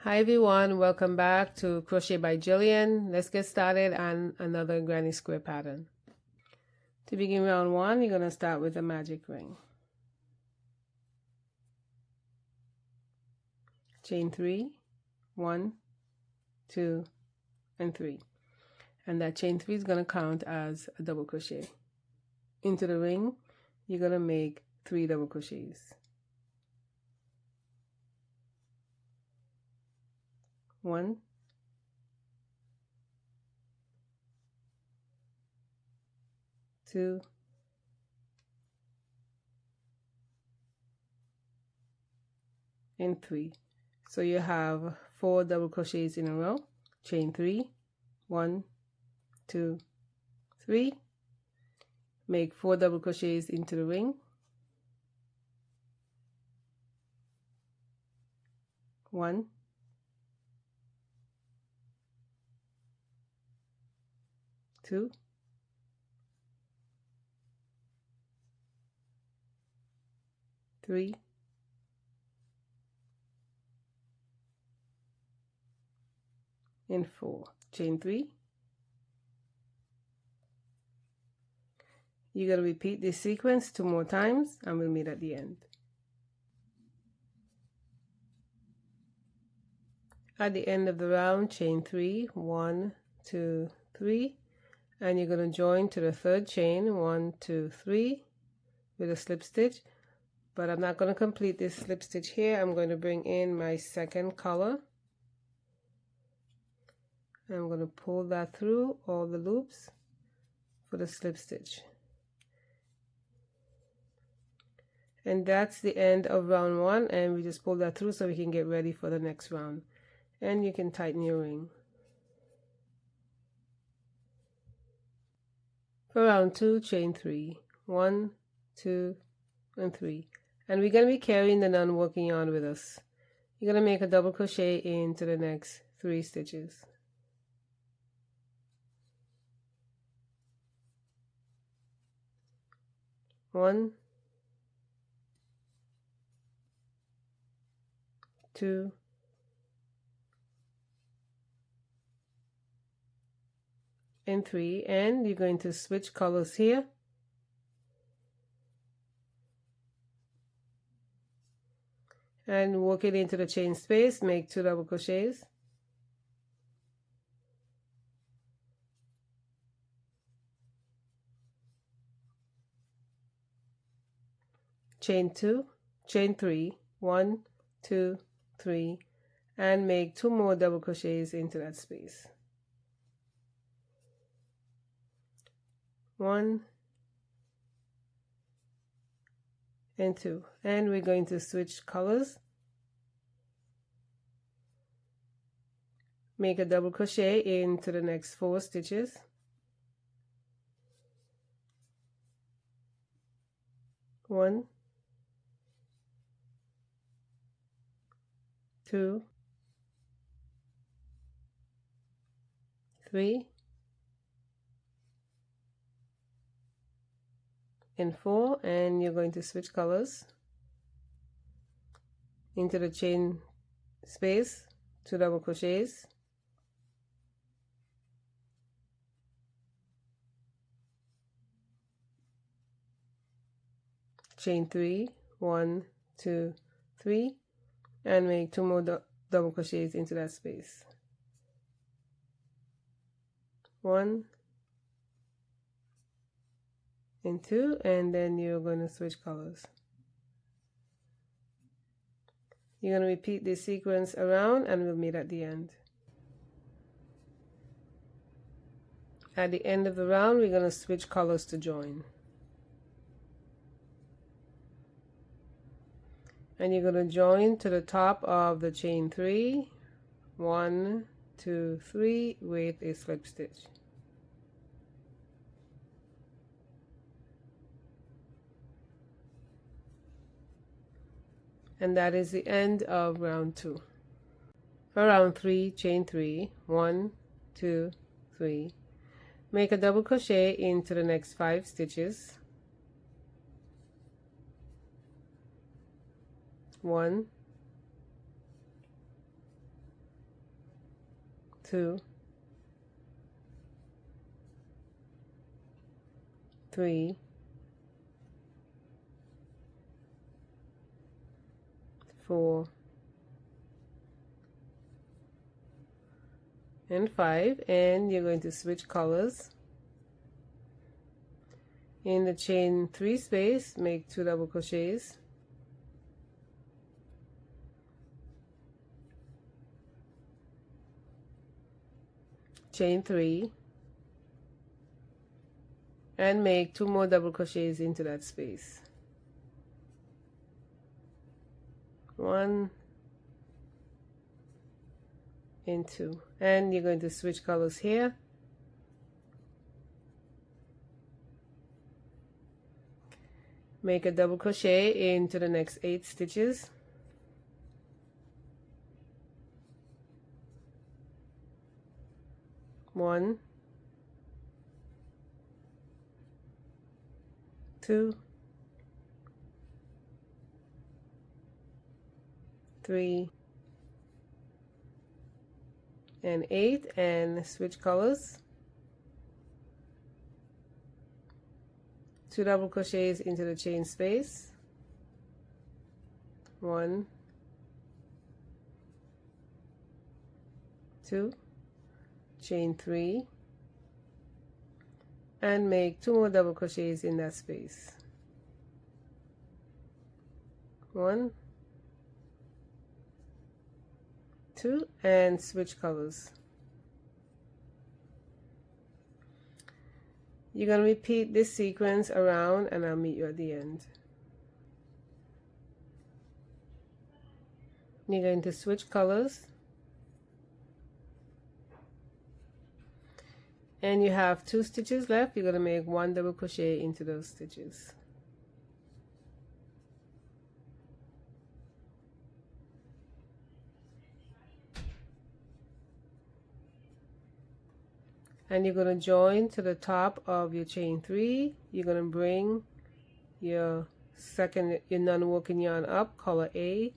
Hi everyone, welcome back to Crochet by Gillian. Let's get started on another granny square pattern. To begin round 1, you're going to start with a magic ring. Chain 3, 1, 2, and 3. And that chain 3 is going to count as a double crochet. Into the ring, you're going to make 3 double crochets. 1, 2, and 3. So you have 4 double crochets in a row. Chain 3, 1, 2, 3. Make 4 double crochets into the ring. 1, 2, 3, and 4. Chain 3. You're going to repeat this sequence 2 more times and we'll meet at the end. At the end of the round, chain 3, 1, 2, 3, and you're going to join to the third chain, 1, 2, 3, with a slip stitch. But I'm not going to complete this slip stitch here. I'm going to bring in my second color. I'm going to pull that through all the loops for the slip stitch. And that's the end of round 1, and we just pull that through so we can get ready for the next round. And you can tighten your ring. For round 2, chain 3, 1, 2, and 3. And we're going to be carrying the non-working yarn with us. You're going to make a double crochet into the next 3 stitches. 1, 2, and 3, and you're going to switch colors here. And work it into the chain space, make 2 double crochets. Chain 2, chain 3, 1, 2, 3, and make 2 more double crochets into that space. 1 and 2, and we're going to switch colors. Make a double crochet into the next 4 stitches. 1, 2, 3, and 4, and you're going to switch colors into the chain space, 2 double crochets. Chain 3, 1, 2, 3, and make 2 more double crochets into that space. 1 and 2, and then you're going to switch colors. You're going to repeat this sequence around and we'll meet at the end. At the end of the round, we're going to switch colors to join. And you're going to join to the top of the chain 3, 1, 2, 3, with a slip stitch. And that is the end of round 2. For round 3, chain 3, 1, 2, 3. Make a double crochet into the next 5 stitches. 1, 2, 3, 4, and 5, and you're going to switch colors. In the chain 3 space, make 2 double crochets, chain 3, and make 2 more double crochets into that space. 1 and 2, and you're going to switch colors here. Make a double crochet into the next 8 stitches. One, 2, 3, and 8, and switch colors. 2 double crochets into the chain space. 1, 2, chain 3, and make 2 more double crochets in that space. 1, 2, and switch colors. You're going to repeat this sequence around, and I'll meet you at the end. You're going to switch colors, and you have 2 stitches left. You're going to make 1 double crochet into those stitches. And you're going to join to the top of your chain 3. You're going to bring your non-working yarn up, color A,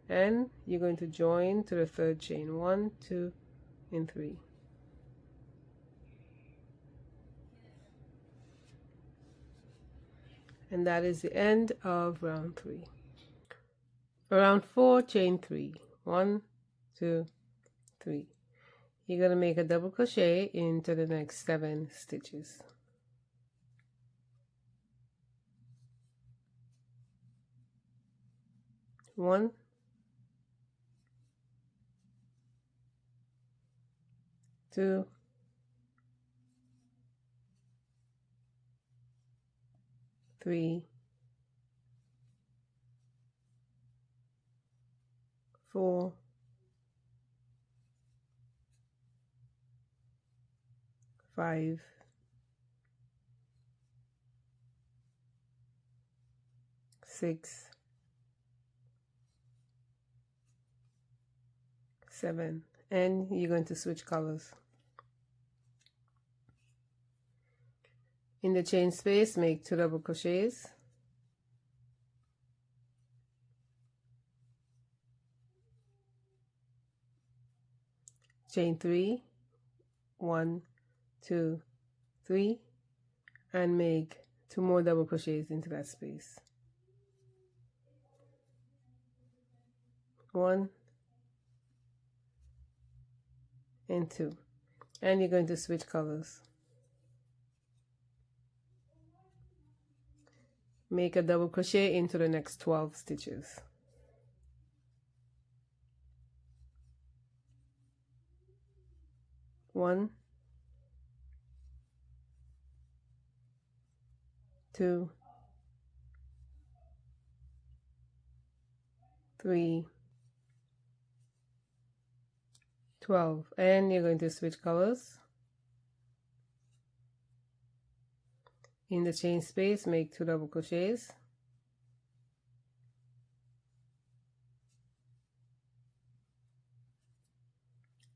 and you're going to join to the 3rd chain. 1, 2, and 3. And that is the end of round 3. For round 4, chain 3. 1, 2, 3. You're going to make a double crochet into the next 7 stitches. 1, 2, 3, 4, 5, 6, 7, and you're going to switch colors. In the chain space, make 2 double crochets, chain 3, 1, 2, 3, and make 2 more double crochets into that space. 1 and 2, and you're going to switch colors. Make a double crochet into the next 12 stitches. 1, 2, 3, 12, and you're going to switch colors. In the chain space, make 2 double crochets,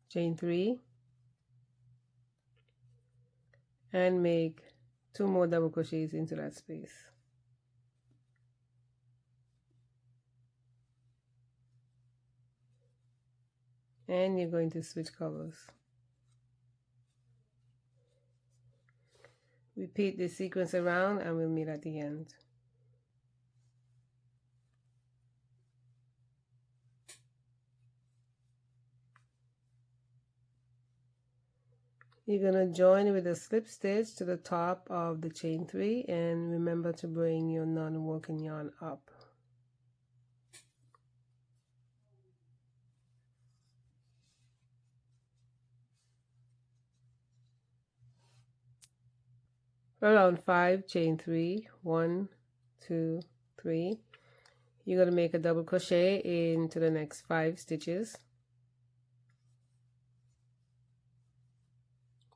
chain 3, and make 2 more double crochets into that space. And you're going to switch colors. Repeat this sequence around and we'll meet at the end. You're going to join with a slip stitch to the top of the chain 3 and remember to bring your non-working yarn up. For round 5, chain 3, 1, 2, 3. You're going to make a double crochet into the next 5 stitches.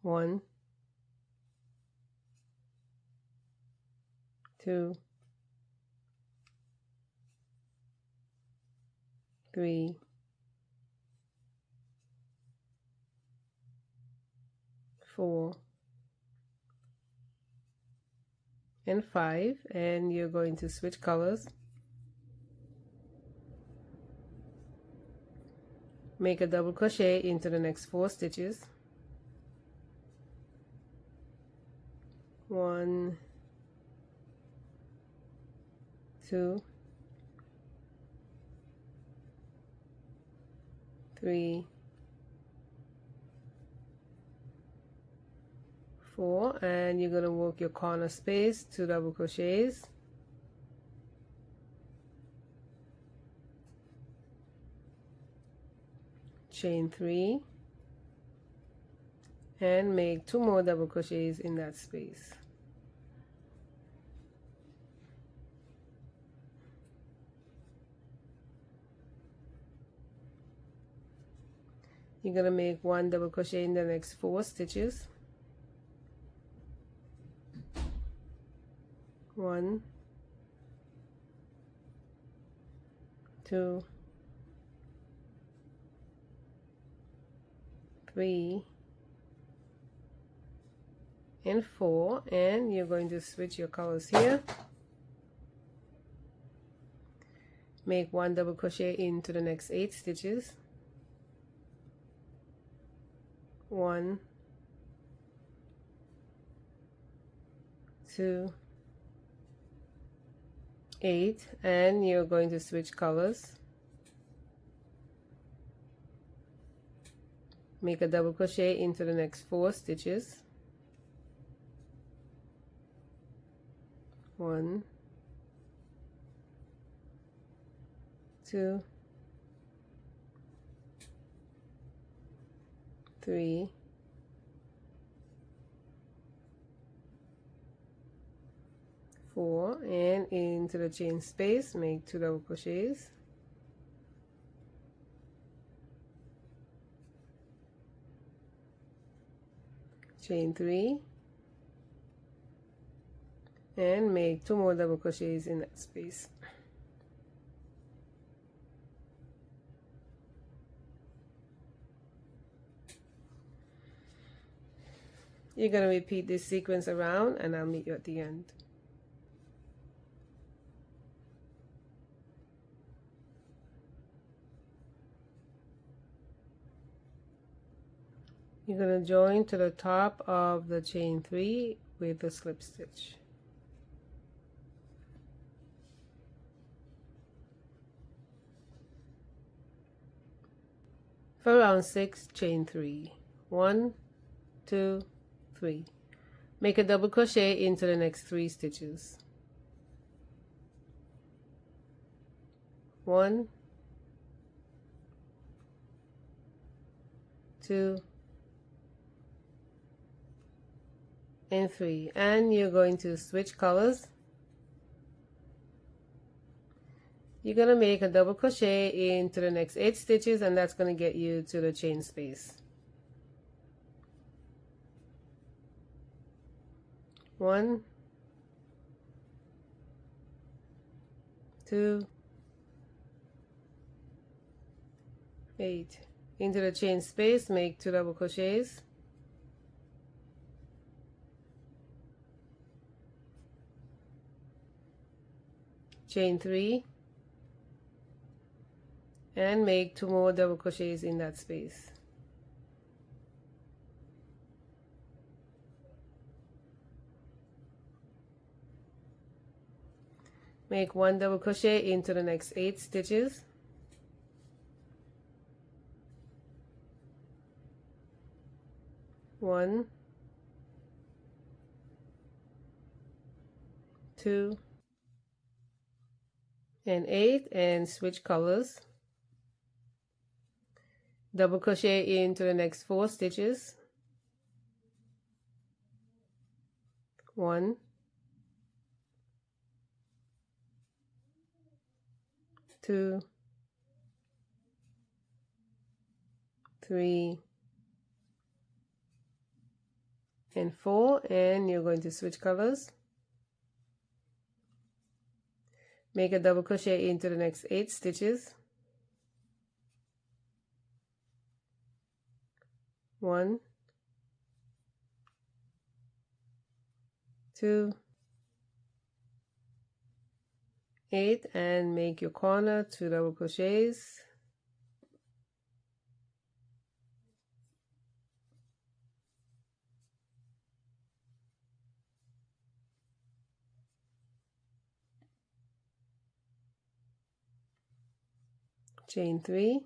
1, 2, 3, 4, and 5, and you're going to switch colors. Make a double crochet into the next 4 stitches. 1, 2, 3, 4, and you're going to work your corner space 2 double crochets. Chain 3 and make 2 more double crochets in that space. You're going to make 1 double crochet in the next 4 stitches. 1, 2, 3, and 4, and you're going to switch your colors here. Make 1 double crochet into the next 8 stitches. 1, 2, 8, and you're going to switch colors. Make a double crochet into the next 4 stitches. 1, 2, 3, 4, and into the chain space make 2 double crochets. Chain 3 and make 2 more double crochets in that space. You're going to repeat this sequence around and I'll meet you at the end. You're going to join to the top of the chain 3 with the slip stitch. For round 6, chain 3, 1, 2, 3. Make a double crochet into the next 3 stitches. 1, 2, and 3, and you're going to switch colors. You're going to make a double crochet into the next 8 stitches, and that's going to get you to the chain space. 1, 2, 8. Into the chain space, make 2 double crochets. Chain 3 and make 2 more double crochets in that space. Make 1 double crochet into the next 8 stitches. One, 2, and 8, and switch colors. Double crochet into the next 4 stitches. 1, 2, 3, and 4, and you're going to switch colors. Make a double crochet into the next 8 stitches. 1, 2, 8, and make your corner 2 double crochets. Chain 3,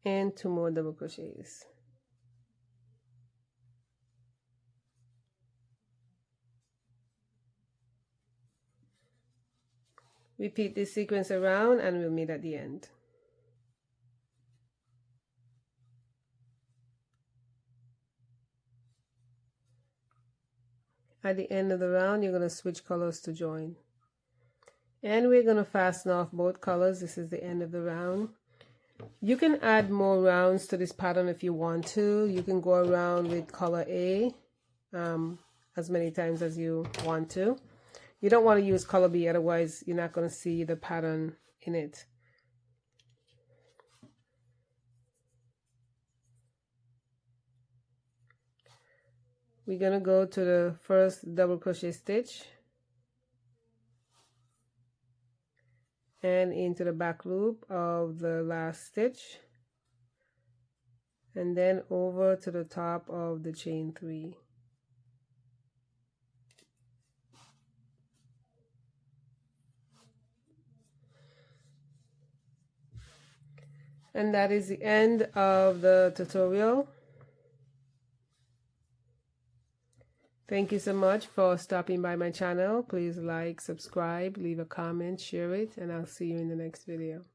and 2 more double crochets. Repeat this sequence around and we'll meet at the end. At the end of the round, you're going to switch colors to join. And we're going to fasten off both colors. This is the end of the round. You can add more rounds to this pattern if you want to. You can go around with color A as many times as you want to. You don't want to use color B, otherwise you're not going to see the pattern in it. We're going to go to the first double crochet stitch and into the back loop of the last stitch, and then over to the top of the chain 3. And that is the end of the tutorial. Thank you so much for stopping by my channel. Please like, subscribe, leave a comment, share it, and I'll see you in the next video.